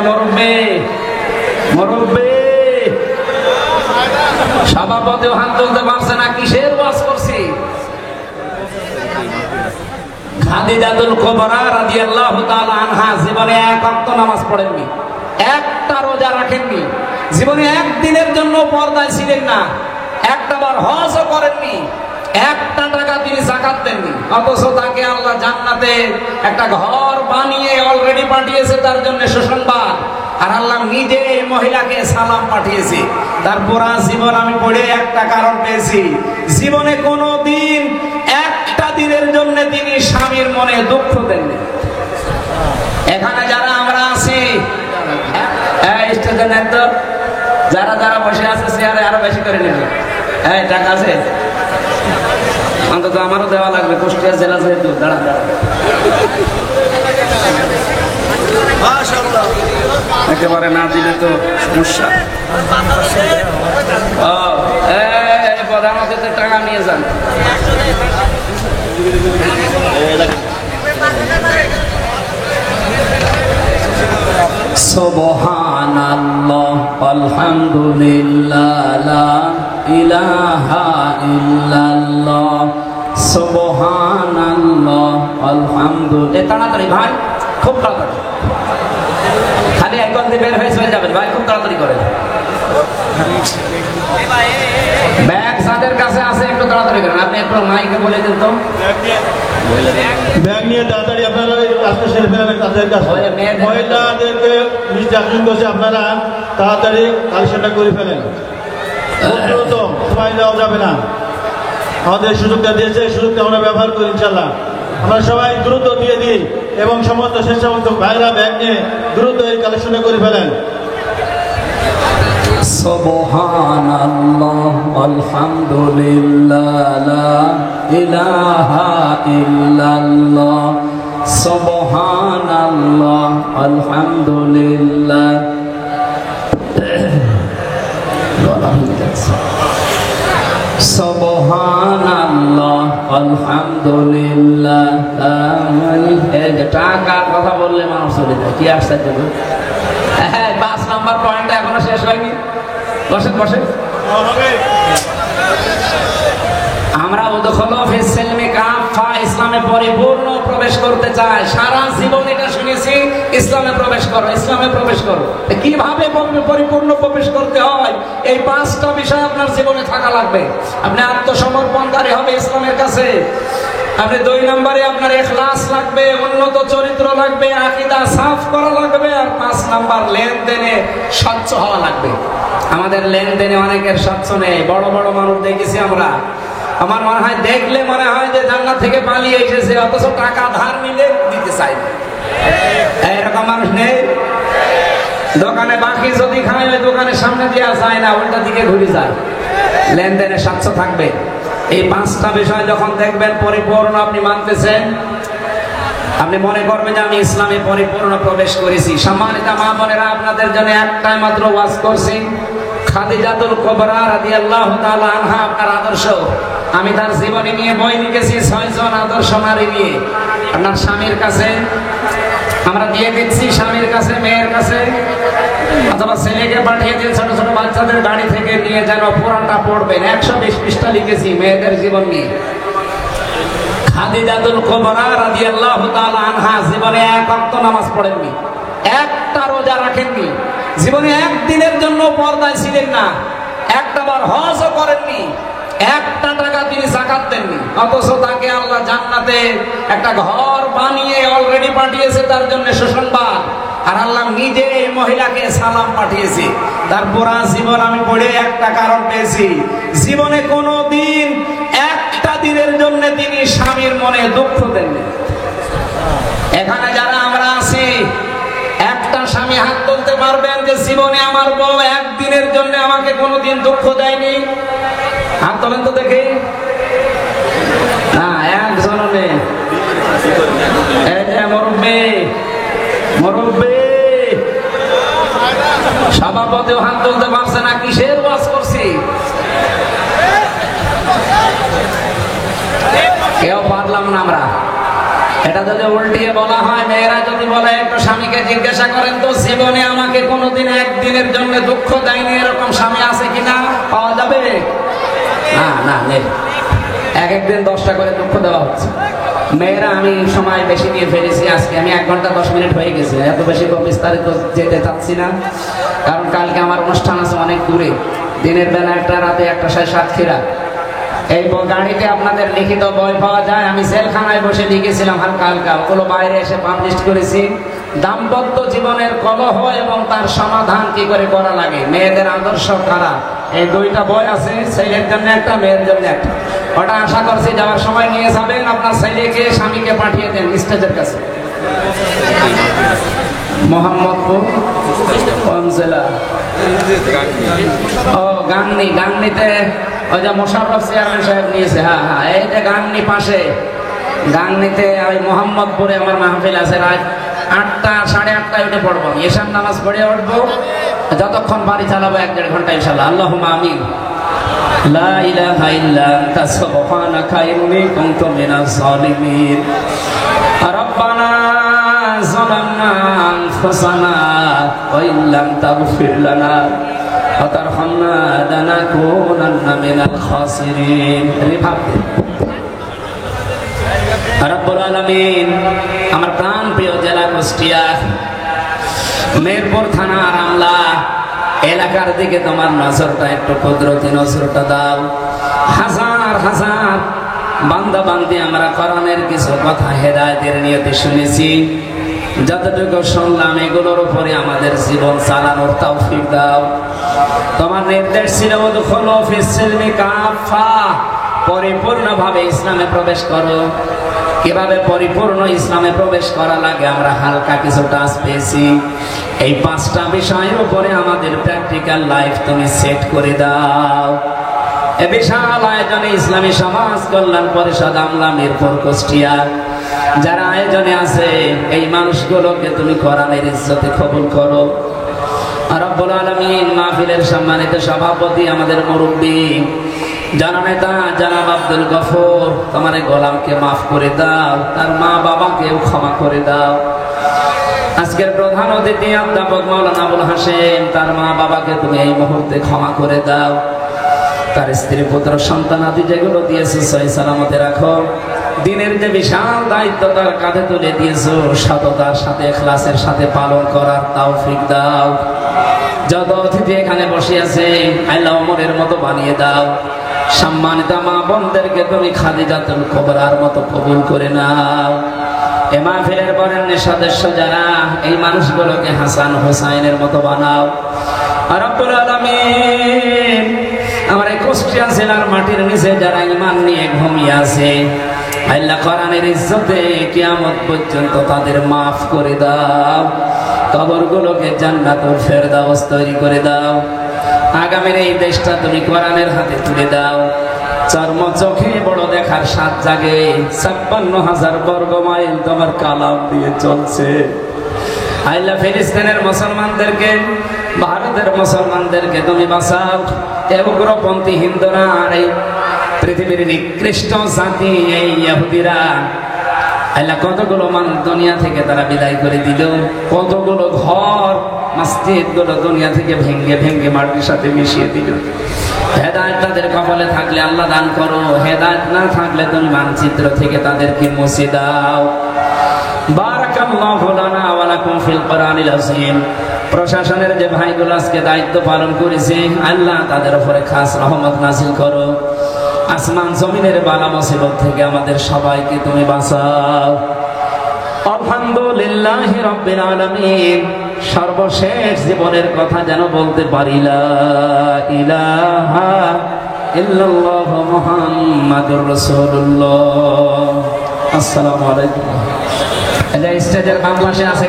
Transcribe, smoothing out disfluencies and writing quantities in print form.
মুরব্বি মুরব্বি সভাপতিও হাত তুলতে পারছে না, কিসের ওয়াজ করছি? খাদিজাতুল কুবরা রাদিয়াল্লাহু তাআলা আনহা জীবনে এক ওয়াক্ত নামাজ পড়েননি, একটা রোজা রাখেননি, জীবনে একদিনের জন্য পর্দায় ছিলেন না, একটা বার হজও করেননি, একটা টাকা তিনি যাকাত দেননি। অথচ তাকে আল্লাহ জান্নাতে একটা ঘর বানিয়ে অলরেডি পাঠিয়েছে তার জন্য সুসংবাদ। আর আল্লাহ নিজে এই মহিলাকে সালাম পাঠিয়েছে। তার পুরা জীবন আমি পড়ে একটা কারণ পেয়েছি, জীবনে কোনো দিন একটা দিনের জন্য তিনি স্বামীর মনে দুঃখ দেননি। এখানে যারা আমরা আছি, যারা যারা বসে আছে চেয়ারে আরো বেশি করে নেবে। হ্যাঁ, টাকা আছে অন্তত আমারও দেওয়া লাগবে, কুষ্টিয়া জেলা যেহেতু। দাঁড়া একেবারে না দিলে তো সমস্যা। প্রধানমন্ত্রী টাকা নিয়ে যান। সুবহানাল্লাহ আলহামদুলিল্লাহ লা ইলাহা ইল্লাল্লাহ সুবহানাল্লাহ আলহামদুলিল্লাহ। তাড়াতাড়ি ভাই, খুব তাড়াতাড়ি, খালি একবার দিয়ে বের হয়ে চলে যাবেন ভাই, খুব তাড়াতাড়ি করেন। ব্যাগ যাদের কাছে আছে একটু তাড়াতাড়ি করেন। আপনি একটু মাইকে বলে দিন তো, ব্যাগ নিয়ে তাড়াতাড়ি আপনারা কাজটা সেরে ফেলেন। তাদের কাছে মহিলাদেরকে নির্যাতন করছে, আপনারা তাড়াতাড়ি কালেকশনটা করে ফেলেন। সময় দেওয়া যাবে না, আমাদের সুযোগটা দিয়েছে, সুযোগটা আমরা ব্যবহার করি ইনশাল্লাহ। আমরা সবাই দ্রুত দিয়ে দিই এবং সমস্ত স্বেচ্ছাসেবক ভাইরা ব্যাগ নিয়ে দ্রুত এই কালেকশনটা করে ফেলেন। সুবহানাল্লাহ আলহামদুলিল্লাহ লা ইলাহা ইল্লাল্লাহ সুবহানাল্লাহ আলহামদুলিল্লাহ। সুবহানাল্লাহ আলহামদুলিল্লাহ। টাকার কথা বললে মানুষ চলে যায়, কি আসছে? হ্যাঁ, 5 নম্বর পয়েন্টটা এখনো শেষ হয়নি। বসেন বসেন। আমরা ইসলামে পরিপূর্ণ প্রবেশ করতে চাই। সারা জীবন এটা শুনেছি, ইসলামে প্রবেশ করো, ইসলামে প্রবেশ করো। কিভাবে পরিপূর্ণ প্রবেশ করতে হয়, এই 5টা বিষয় আপনার জীবনে থাকা লাগবে। আপনি আত্মসমর্পণকারী হবে ইসলামের কাছে। আপনি 2 নম্বরে আপনার ইখলাস লাগবে, উন্নত চরিত্র লাগবে, আকীদা সাফ করা লাগবে। আর 5 নাম্বার লেনদেনে স্বচ্ছ হওয়া লাগবে। আমাদের লেনদেনে অনেকের স্বচ্ছ নেই। বড় বড় মানুষ দেখেছি আমরা, আমার মনে হয় দেখলে মনে হয় যে জান্নাত থেকে পালিয়ে এসেছে, অথচ টাকা ধার নিলে দিতে চাই না। এরকম মানুষ নেই। দোকানে বাকি যদি খায়, ওই দোকানের সামনে দিয়ে যায় না, উল্টা দিকে ঘুরে যায়। লেনদেনে স্বচ্ছ থাকবে। এই 5টা বিষয় যখন দেখবেন পরিপূর্ণ আপনি মানতেছেন, আপনি মনে করবেন যে আমি ইসলামে পরিপূর্ণ প্রবেশ করেছি। সম্মানিত মা বোনেরা, আপনাদের জন্য একটাই মাত্র ওয়াজ করছি, খাদিজাতুল কুবরা রাদিয়াল্লাহু তাআলা আনহা আপনার আদর্শ। আমি তার জীবনী নিয়ে বই লিখেছি, 6 জন আদর্শ নারী নিয়ে। আপনার স্বামীর কাছে আমরা দিয়ে দিচ্ছি, স্বামীর কাছে, মেয়ের কাছে, অথবা ছেলেকে পাঠিয়ে দিয়ে ছোট ছোট বাচ্চাদের গাড়ি থেকে নিয়ে যেন পুরানটা পড়বেন। 120 পৃষ্ঠা লিখেছি মেয়েদের জীবন নিয়ে। খাদিজাতুল কুবরা রাদিয়াল্লাহু তাআলা আনহা জীবনে এক ওয়াক্ত নামাজ পড়েননি, একটা রোজা রাখেননি, জীবনে একদিনের জন্য পর্দায় ছিলেন না, একটা বার হজও করেননি, একটা টাকা তিনি যাকাত দেননি। অথচ তাকে আল্লাহ জান্নাতে একটা ঘর বানিয়ে অলরেডি পাঠিয়েছে তার জন্য সুসংবাদ। আর আল্লাহ নিজে এই মহিলাকে সালাম পাঠিয়েছে। তার পুরা জীবন আমি পড়ে একটা কারণ পেয়েছি, জীবনে কোনো দিন একটা দিনের জন্য তিনি স্বামীর মনে দুঃখ দেননি। এখানে যারা আমরা আছি, একটা স্বামী হাত তুলতে পারবেন যে জীবনে আমার বউ একদিনের জন্য আমাকে কোনোদিন দুঃখ দেয়নি? হাত তোলেন তো দেখি। না, একজনও নেই। মুরব্বি মুরব্বি সভাপতিও হাত তুলতে পারছে না, কিসের ওয়াজ করছি? কেউ পারলাম না আমরা। এটা যদি উল্টিয়ে বলা হয়, মেয়েরা যদি বলে একটু স্বামীকে জিজ্ঞাসা করেন তো জীবনে আমাকে কোনোদিন একদিনের জন্য দুঃখ দেয়নি এরকম স্বামী আছে কিনা, পাওয়া যাবে? না না, নেই। এক একদিন 10টা করে দুঃখ দেওয়া হচ্ছে। মেয়েরা, আমি সময় বেশি নিয়ে ফেলেছি, আজকে আমি 1 ঘন্টা 10 মিনিট হয়ে গেছে, এত বেশি বিস্তারিত যেতে চাচ্ছি না, কারণ কালকে আমার অনুষ্ঠান আছে অনেক দূরে, দিনের বেলা একটা, রাতে একটা, সাতক্ষীরা। এই গাড়িতে আপনাদের লিখিত বই পাওয়া যায়, আমি জেলখানায় বসে লিখেছিলাম হালকা হালকা, ওগুলো বাইরে এসে পাবলিশ করেছি। দাম্পত্য জীবনের কলহ এবং তার সমাধান কি করে করা লাগে, মেয়েদের আদর্শ কারা, এই 2টা বই আছে, ছেলের জন্য একটা, মেয়ের জন্য একটা। ওটা আশা করছি যাওয়ার সময় নিয়ে যাবেন, আপনার ছেলেকে স্বামীকে পাঠিয়ে দেন স্টেজের কাছে। মোহাম্মদপুর কোন জেলা? ও গাংনিতে ওই যে মোশাররফ চেয়ারম্যান সাহেব নিয়েছে। হ্যাঁ হ্যাঁ, এই যে গাংনি পাশে, গাংনিতে ওই মোহাম্মদপুরে আমার মাহফিল আছে। রাত 8টা 8:30টায় উঠে পড়বো, এশার নামাজ পড়ে উঠবো, যতক্ষণ বাড়ি চালাবো 1-1.5 ঘন্টা ইনশাআল্লাহ। আল্লাহুম্মা আমিন। লা ইলাহা ইল্লা আনতা সুবহানাকা ইন্নী কুনতু মিনাজ জালিমিন। রব্বানা যালামনা আনফুসানা ওয়া ইল্লাম তাগফির লানা ওয়া তারহামনা লানাকুনান্না মিনাল খাসিরিন। রব্বুল আলামিন, আমার প্রাণ প্রিয় জেলা কুষ্টিয়া, মেহেরপুর থানার আমলা এলাকার দিকে তোমার নজরটা একটু কুদরতি নজরটা দাও। হাজার হাজার বান্দা বান্দি আমরা কোরআনের কিছু কথা হেদায়েতের নিয়তে শুনেছি, যতটুকু শুনলাম এগুলোর উপরে আমাদের জীবন চালানোর তৌফিক দাও। তোমার নির্দেশ ছিল উদখুলু ফিস সিলমি কাফা, পরিপূর্ণভাবে ইসলামে প্রবেশ করো। কিভাবে পরিপূর্ণ ইসলামে প্রবেশ করা লাগে আমরা হালকা কিছু টাচ পেয়েছি। এই 5টা বিষয়ের উপরে আমাদের প্র্যাকটিক্যাল লাইফ তুমি সেট করে দাও। এ বিশাল আয়োজনে ইসলামী সমাজ কল্যাণ পরিষদ আমলা মিরপুর কুষ্টিয়া যারা আয়োজনে আছে, এই মানুষগুলোকে তুমি কোরআনের ইজ্জতে কবুল করো। রব্বুল আলামিন, মাহফিলের সম্মানিত সভাপতি আমাদের মুরব্বী জননেতা জনাব আব্দুল গফুর, তোমার গোলামকে মাফ করে দাও, তার মা বাবাকেও ক্ষমা করে দাও। আজকের প্রধান অতিথি অধ্যাপক মাওলানা আবুল হাশেম, তার মা বাবাকে তুমি এই মুহূর্তে ক্ষমা করে দাও। তার স্ত্রী পুত্র সন্তানাদি যেগুলো দিয়েছো সহি সালামতে রাখো। দিনের যে বিশাল দায়িত্ব তার কাঁধে তুলে দিয়েছো, সততার সাথে ইখলাসের সাথে পালন করার তৌফিক দাও। যত অতিথি এখানে বসে আছে আল্লাহ ওমরের মতো বানিয়ে দাও। সম্মানিত মা বোনদেরকে তুমি খাদিজাতুল কুবরার মতো কবুল করে নাও। এ মাহফিলের বরেণ্য সদস্য যারা, এই মানুষগুলোকে হাসান হোসাইনের মতো বানাও। রব্বুল আলামিন, আমার এই কুষ্টিয়া জেলার মাটির নিচে যারা ঈমান নিয়ে ঘুমিয়ে আছে, আল্লাহ কোরআনের ইজ্জতে কিয়ামত পর্যন্ত তাদের মাফ করে দাও। কবরগুলোকে জান্নাতুল ফেরদাউস তৈরি করে দাও। আগামীর এই দেশটা তুমি কোরআনের হাতে তুলে দাও। চর্ম চোখে বড় দেখার স্বাদ জাগে। 56,000 বর্গ মাইল তোমার কালাম দিয়ে চলছে। আল্লাহ ফিলিস্তিনের মুসলমানদেরকে, ভারতের মুসলমানদেরকে তুমি বাঁচাও। এই উগ্রপন্থী হিন্দুরা আর এই পৃথিবীর নিকৃষ্ট জাতি এই ইহুদিরা, আল্লাহ কতগুলো মানুষ দুনিয়া থেকে তারা বিদায় করে দিল, কতগুলো ঘর মসজিদ গুলো দুনিয়া থেকে ভেঙ্গে ভেঙ্গে মাটির সাথে মিশিয়ে দিল। হেদায়েত তাদের কপালে থাকলে আল্লাহ দান করো, হেদায়েত না থাকলে তুমি মানচিত্র থেকে তাদেরকে মুছে দাও। বারাকাল্লাহু লানা ওয়া লাকুম ফিল কোরআনিল আযীম। প্রশাসনের যে ভাইগুলো আজকে দায়িত্ব পালন করেছে, আল্লাহ তাদের উপরে খাস রহমত নাযিল করো। আসমান জমিনের বালা মুসিবত থেকে আমাদের সবাইকে তুমি বাঁচাও। আলহামদুলিল্লাহি রাব্বিল আলামিন। সর্বশেষ জীবনের কথা যেন বলতে পারি, লা ইলাহা ইল্লাল্লাহ মুহাম্মাদুর রাসূলুল্লাহ। আসসালামু আলাইকুম। এই যে স্টেজের বাম পাশে আছে